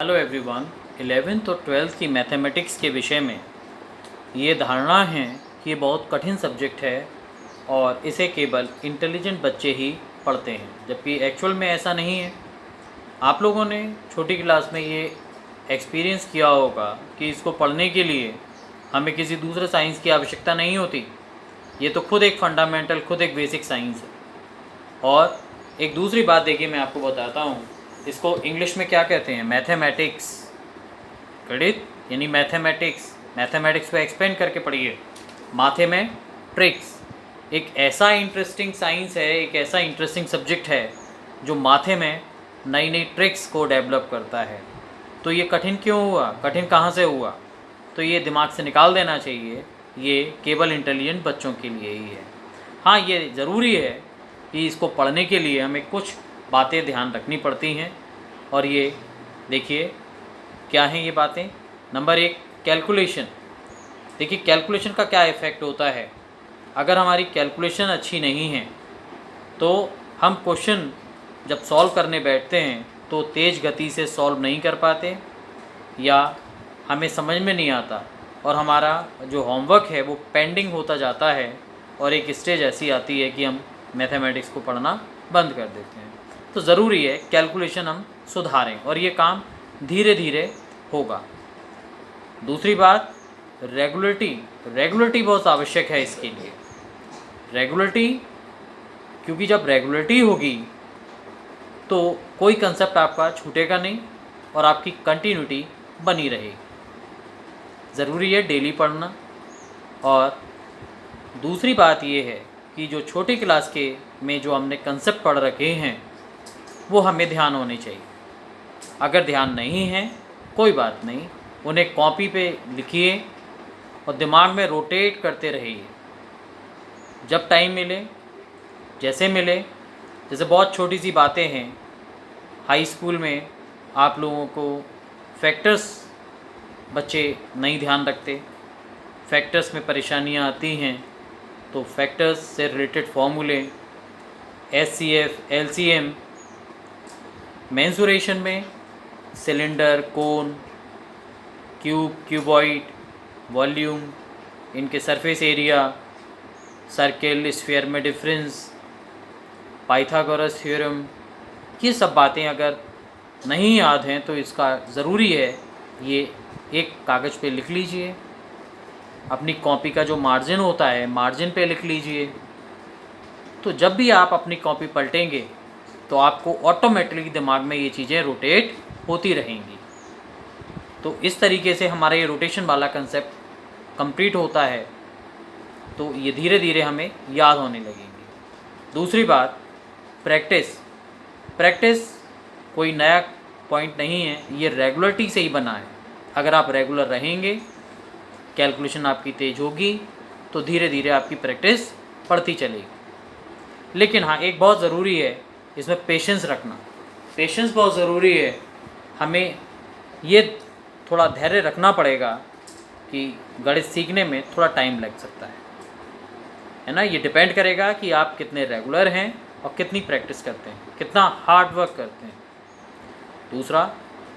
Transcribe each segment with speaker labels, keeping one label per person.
Speaker 1: Hello everyone. 11th और 12th की mathematics के विषय में ये धारणा है कि ये बहुत कठिन सब्जेक्ट है और इसे केवल इंटेलिजेंट बच्चे ही पढ़ते हैं, जबकि एक्चुअल में ऐसा नहीं है। आप लोगों ने छोटी क्लास में ये एक्सपीरियंस किया होगा कि इसको पढ़ने के लिए हमें किसी दूसरे साइंस की आवश्यकता नहीं होती। ये तो खुद एक फंडामेंटल, खुद एक बेसिक साइंस है। और एक दूसरी बात देखिए, मैं आपको बताता हूँ, इसको इंग्लिश में क्या कहते हैं? मैथमेटिक्स। गणित यानी मैथमेटिक्स। मैथमेटिक्स को एक्सपेंड करके पढ़िए। माथे में ट्रिक्स एक ऐसा इंटरेस्टिंग साइंस है, एक ऐसा इंटरेस्टिंग सब्जेक्ट है जो माथे में नई नई ट्रिक्स को डेवलप करता है। तो ये कठिन क्यों हुआ? कठिन कहाँ से हुआ? तो ये दिमाग से निकाल देना चाहिए, ये केवल इंटेलिजेंट बच्चों के लिए ही है। हाँ, ये ज़रूरी है कि इसको पढ़ने के लिए हमें कुछ बातें ध्यान रखनी पड़ती हैं। और ये देखिए क्या हैं ये बातें। Number 1, calculation. देखिए कैलकुलेशन का क्या इफ़ेक्ट होता है। अगर हमारी कैलकुलेशन अच्छी नहीं है तो हम क्वेश्चन जब सॉल्व करने बैठते हैं तो तेज़ गति से सॉल्व नहीं कर पाते, या हमें समझ में नहीं आता और हमारा जो होमवर्क है वो पेंडिंग होता जाता है, और एक स्टेज ऐसी आती है कि हम मैथमेटिक्स को पढ़ना बंद कर देते हैं। तो ज़रूरी है कैलकुलेशन हम सुधारें, और ये काम धीरे धीरे होगा। दूसरी बात, रेगुलरिटी। रेगुलरिटी बहुत आवश्यक है इसके लिए। रेगुलरिटी, क्योंकि जब रेगुलरिटी होगी तो कोई कंसेप्ट आपका छूटेगा नहीं और आपकी कंटिन्यूटी बनी रहेगी। ज़रूरी है डेली पढ़ना। और दूसरी बात ये है कि जो छोटी क्लास के में जो हमने कंसेप्ट पढ़ रखे हैं वो हमें ध्यान होने चाहिए। अगर ध्यान नहीं है कोई बात नहीं, उन्हें कॉपी पे लिखिए और दिमाग में रोटेट करते रहिए। जब टाइम मिले, जैसे मिले, जैसे बहुत छोटी सी बातें हैं, हाई स्कूल में आप लोगों को फैक्टर्स बच्चे नहीं ध्यान रखते, फैक्टर्स में परेशानियां आती हैं, तो फैक्टर्स से रिलेटेड फॉर्मूले, एचसीएफ, एलसीएम, मेंसुरेशन में सिलेंडर, कोन, क्यूब, क्यूबॉइड, वॉल्यूम, इनके सरफेस एरिया, सर्किल, स्फीयर में डिफरेंस, पाइथागोरस थ्योरम, ये सब बातें अगर नहीं याद हैं तो इसका ज़रूरी है ये एक कागज़ पे लिख लीजिए। अपनी कॉपी का जो मार्जिन होता है मार्जिन पे लिख लीजिए। तो जब भी आप अपनी कॉपी पलटेंगे तो आपको ऑटोमेटिकली दिमाग में ये चीज़ें रोटेट होती रहेंगी। तो इस तरीके से हमारा ये रोटेशन वाला कंसेप्ट कंप्लीट होता है, तो ये धीरे धीरे हमें याद होने लगेंगे। दूसरी बात, प्रैक्टिस। प्रैक्टिस कोई नया पॉइंट नहीं है, ये रेगुलरिटी से ही बना है। अगर आप रेगुलर रहेंगे, कैलकुलेशन आपकी तेज़ होगी, तो धीरे धीरे आपकी प्रैक्टिस बढ़ती चलेगी। लेकिन हाँ, एक बहुत ज़रूरी है इसमें पेशेंस रखना। पेशेंस बहुत ज़रूरी है। हमें ये थोड़ा धैर्य रखना पड़ेगा कि गणित सीखने में थोड़ा टाइम लग सकता है ना। ये डिपेंड करेगा कि आप कितने रेगुलर हैं और कितनी प्रैक्टिस करते हैं, कितना हार्ड वर्क करते हैं। दूसरा,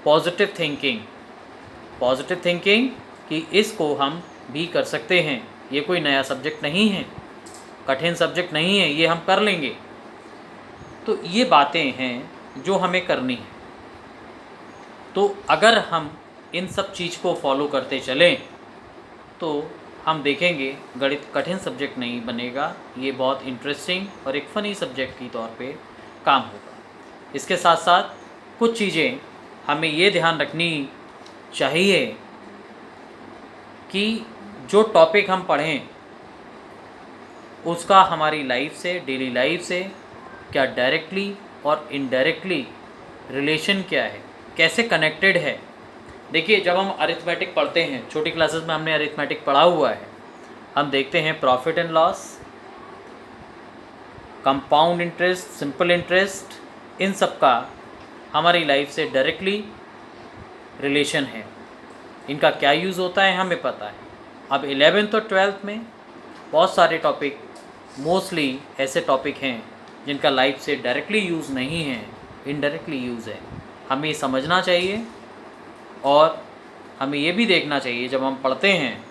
Speaker 1: पॉजिटिव थिंकिंग। पॉजिटिव थिंकिंग कि इसको हम भी कर सकते हैं, ये कोई नया सब्जेक्ट नहीं है, कठिन सब्जेक्ट नहीं है, ये हम कर लेंगे। तो ये बातें हैं जो हमें करनी है। तो अगर हम इन सब चीज़ को फॉलो करते चलें तो हम देखेंगे गणित कठिन सब्जेक्ट नहीं बनेगा, ये बहुत इंटरेस्टिंग और एक फ़नी सब्जेक्ट की तौर पे काम होगा। इसके साथ साथ कुछ चीज़ें हमें ये ध्यान रखनी चाहिए कि जो टॉपिक हम पढ़ें उसका हमारी लाइफ से, डेली लाइफ से क्या डायरेक्टली और इनडायरेक्टली रिलेशन क्या है, कैसे कनेक्टेड है। देखिए, जब हम अरिथमेटिक पढ़ते हैं, छोटी क्लासेस में हमने अरिथमेटिक पढ़ा हुआ है, हम देखते हैं profit and loss, compound interest, simple interest, इन सब का हमारी लाइफ से डायरेक्टली रिलेशन है। इनका क्या यूज़ होता है हमें पता है। अब 11th और 12th में बहुत सारे टॉपिक, मोस्टली ऐसे टॉपिक हैं जिनका लाइफ से डायरेक्टली यूज़ नहीं है, इनडायरेक्टली यूज़ है। हमें समझना चाहिए और हमें ये भी देखना चाहिए जब हम पढ़ते हैं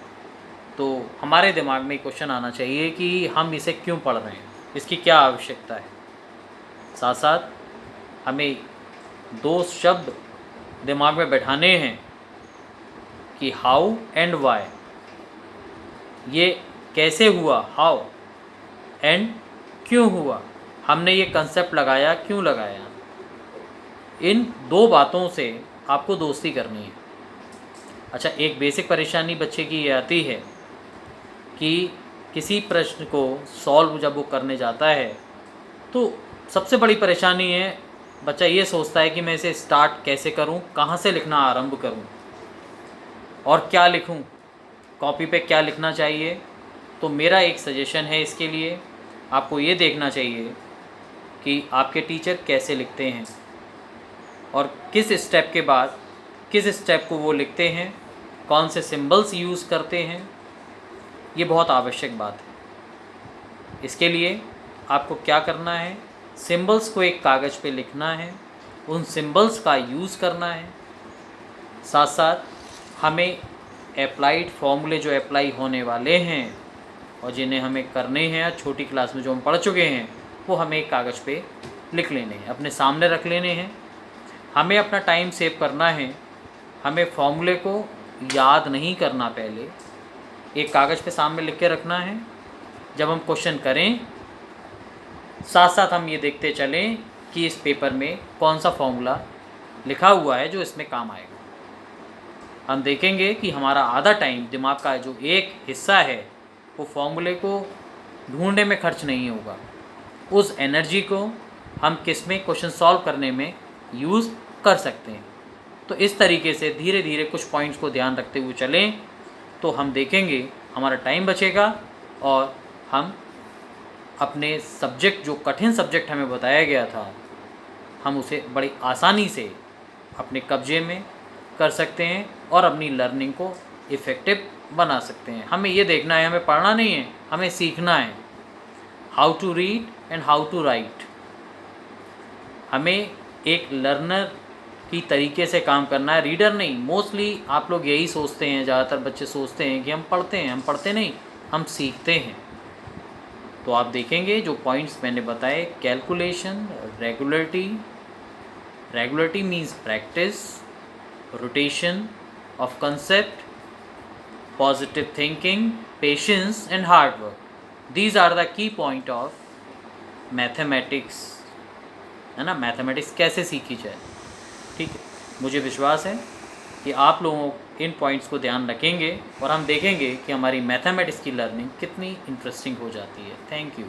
Speaker 1: तो हमारे दिमाग में क्वेश्चन आना चाहिए कि हम इसे क्यों पढ़ रहे हैं, इसकी क्या आवश्यकता है। साथ साथ हमें 2 शब्द दिमाग में बैठाने हैं कि हाउ एंड वाई। ये कैसे हुआ, हाउ, एंड क्यों हुआ, हमने ये कंसेप्ट लगाया क्यों लगाया। इन 2 बातों से आपको दोस्ती करनी है। अच्छा, एक बेसिक परेशानी बच्चे की ये आती है कि किसी प्रश्न को सॉल्व जब वो करने जाता है तो सबसे बड़ी परेशानी है, बच्चा ये सोचता है कि मैं इसे स्टार्ट कैसे करूं, कहां से लिखना आरंभ करूं और क्या लिखूं, कॉपी पे क्या लिखना चाहिए। तो मेरा एक सजेशन है इसके लिए, आपको ये देखना चाहिए कि आपके टीचर कैसे लिखते हैं और किस स्टेप के बाद किस स्टेप को वो लिखते हैं, कौन से सिंबल्स यूज़ करते हैं। ये बहुत आवश्यक बात है। इसके लिए आपको क्या करना है, सिंबल्स को एक कागज़ पे लिखना है, उन सिंबल्स का यूज़ करना है। साथ साथ हमें अप्लाइड फॉर्मूले जो अप्लाई होने वाले हैं और जिन्हें हमें करने हैं छोटी क्लास में जो हम पढ़ चुके हैं, वो हमें एक कागज़ पे लिख लेने हैं, अपने सामने रख लेने हैं। हमें अपना टाइम सेव करना है, हमें फॉर्मूले को याद नहीं करना, पहले एक कागज़ पे सामने लिख के रखना है। जब हम क्वेश्चन करें साथ साथ हम ये देखते चलें कि इस पेपर में कौन सा फॉर्मूला लिखा हुआ है जो इसमें काम आएगा। हम देखेंगे कि हमारा आधा टाइम, दिमाग का जो एक हिस्सा है, वो फॉर्मूले को ढूंढने में खर्च नहीं होगा। उस एनर्जी को हम किस में, क्वेश्चन सॉल्व करने में यूज़ कर सकते हैं। तो इस तरीके से धीरे धीरे कुछ पॉइंट्स को ध्यान रखते हुए चलें तो हम देखेंगे हमारा टाइम बचेगा और हम अपने सब्जेक्ट, जो कठिन सब्जेक्ट हमें बताया गया था, हम उसे बड़ी आसानी से अपने कब्जे में कर सकते हैं और अपनी लर्निंग को इफ़ेक्टिव बना सकते हैं। हमें ये देखना है, हमें पढ़ना नहीं है, हमें सीखना है। How to read and how to write. हमें एक लर्नर की तरीके से काम करना है, रीडर नहीं। मोस्टली आप लोग यही सोचते हैं, ज़्यादातर बच्चे सोचते हैं कि हम पढ़ते हैं, हम पढ़ते नहीं, हम सीखते हैं। तो आप देखेंगे जो पॉइंट्स मैंने बताए, calculation, regularity means practice, rotation of concept, positive thinking, patience and hard work, these are the key point of mathematics, है ना। मैथमेटिक्स कैसे सीखी जाए, ठीक है। मुझे विश्वास है कि आप लोगों इन पॉइंट्स को ध्यान रखेंगे और हम देखेंगे कि हमारी मैथमेटिक्स की लर्निंग कितनी इंटरेस्टिंग हो जाती है। Thank you.